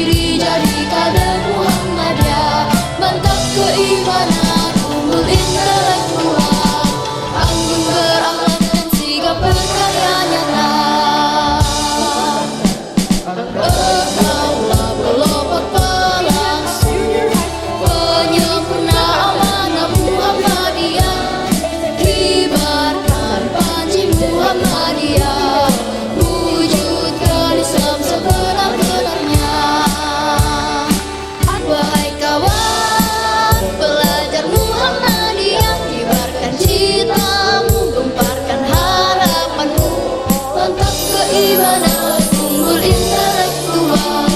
diri jadi kader Muhammadiyah. Mantap keimanan, unggul intelektual, anggun berakhlak dan sigap berkarya nyata. Engkaulah pelopor pelangsung, penyempurna amanah Muhammadiyah. Kibarkan panji Muhammadiyah, wujudkan Islam sebenar-benarnya. Wahai kawan pelajar Muhammadiyah, kibarkan citamu, gemparkan harapanmu. Mantap keimanan, unggul intelektual,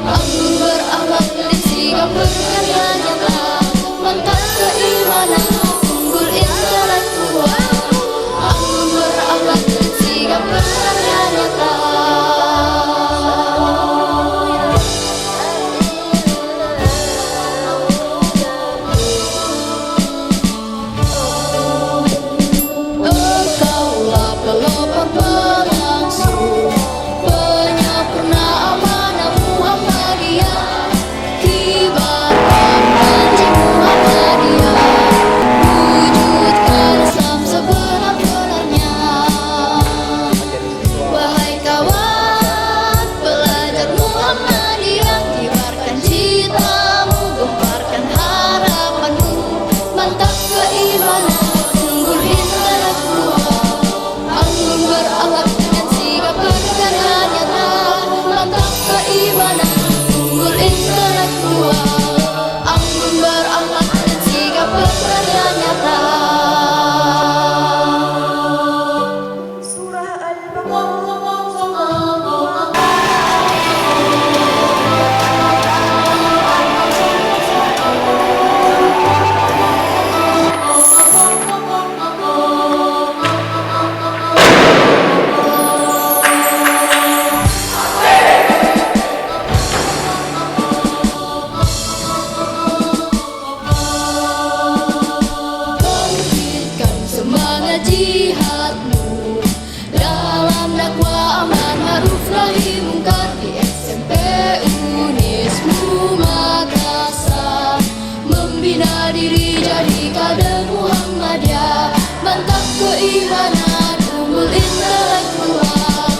anggun berakhlak dan sigap berkarya nyata. Mantap keimanan, unggul intelektual, anggun berakhlak dan sigap berkarya nyata. Engkaulah pelopor pelangsung, penyempurna amanah Muhammadiyah. Kibarkan panji Muhammadiyah, wujudkan Islam sebenar-benarnya. Wahai kawan pelajar Muhammadiyah, kibarkan citamu, gemparkan harapanmu. Mantap keimanan, unggul intelektual, anggun berakhlak dan sigap berkarya nyata. Mantap keimanan, unggul intelektual, anggun berakhlak dan sigap berkarya nyata. Surah Bangkitkan semangat jihadmu dalam dakwah amar ma'ruf nahi mungkar di SMP Unismu Makassar. Membina diri jadi kader Muhammadiyah. Mantap keimanan, unggul intelektual,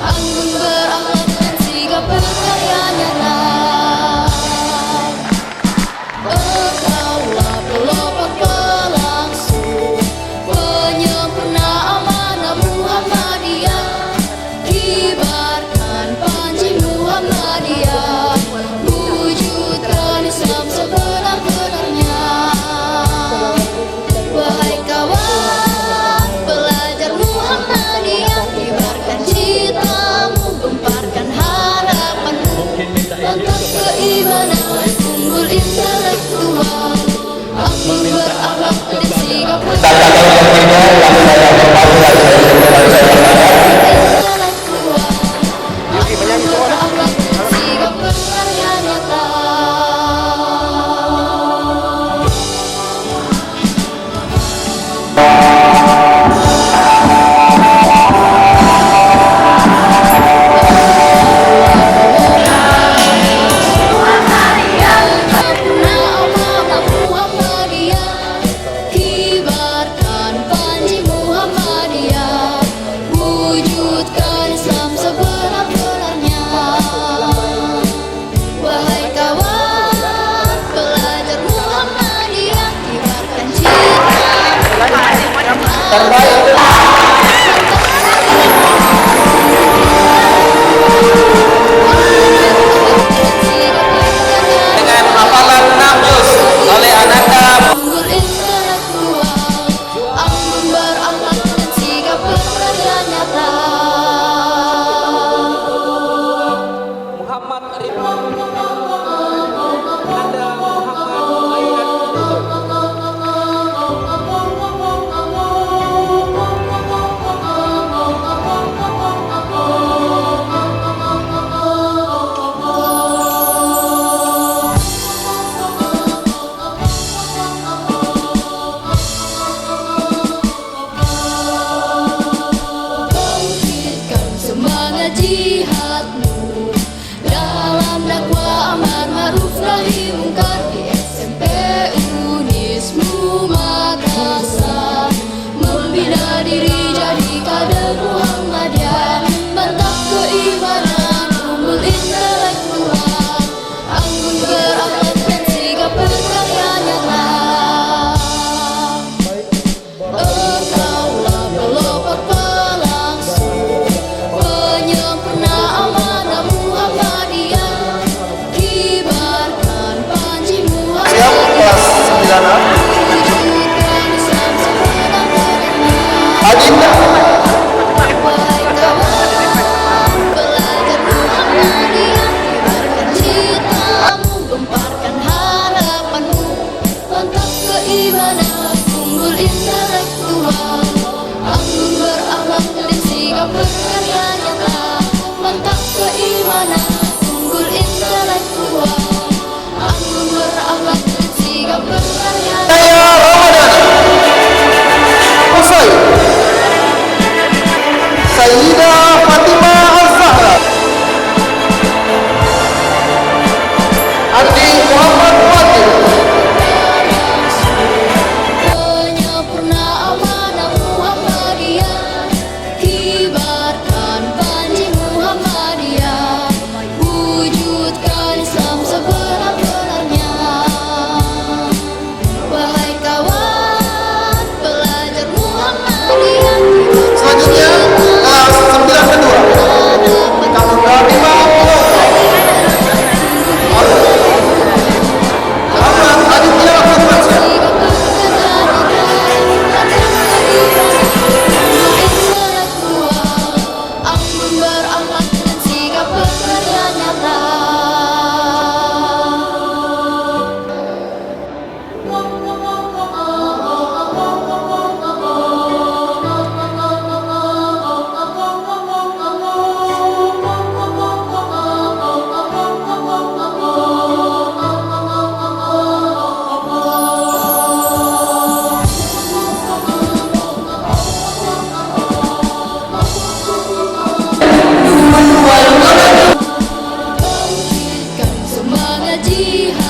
anggun berakhlak dan sigap berkarya nyata. Engkaulah pelopor pelangsung, penyempurna amanah Muhammadiyah. Kibarkan panji Muhammadiyah, wujudkan Islam sebenar-benarnya. Wahai kawan pelajar Muhammadiyah, kibarkan citamu, gemparkan harapanmu. Mantap keimanan, unggul intelektual, anggun berakhlak dan sigap berkarya nyata. Kibarkan panji Muhammadiyah, wujudkan Islam sebenar-benarnya. Wahai kawan pelajar Muhammadiyah, kibarkan dengan hafalan 6 juz oleh Ananda. unggul intelektual, anggun berakhlak dan sigap berkarya nyata. Muhammad Ridwan Ananda Muhammad Aidan. Bangkitkan semangat jihadmu dalam dakwah ma'ruf nahi mungkar di SMP Unismu Makassar. Membina diri jadi kader Muhammadiyah, mantap keimanan, unggul intelektual, anggun berakhlak dan sigap berkarya nyata. Engkaulah pelopor pelangsung, penyempurna amanah Muhammadiyah, kibarkan panji Siap, kelas Muhammadiyah, 9A. wujudkan Islam sebenarnya. Adinda. Wahai kawan, belajar Muhammadiyah, kibarkan citamu, gemparkan harapanmu, mantap keimanan, unggul intelektual, anggun berakhlak dan sigap berkarya nyata. Mantap keimanan, unggul intelektual, anggun berakhlak dan sigap berkarya nyata. Saya Ramadan. Usai. Sayyidah Fatimah Az-Zahra. Adi Muhammad Fatih. Penyempurna amanah Muhammadiyah, kibarkan panji Muhammadiyah, wujudkan Islam sebenar-benarnya. Wahai kawan, pelajar Muhammadiyah, Selanjutnya kelas 9 kedua. Fatimah Ahmad Aditya Firmansyah. anggun berakhlak dan sigap berkarya nyata. Bangkitkan semangat jihad,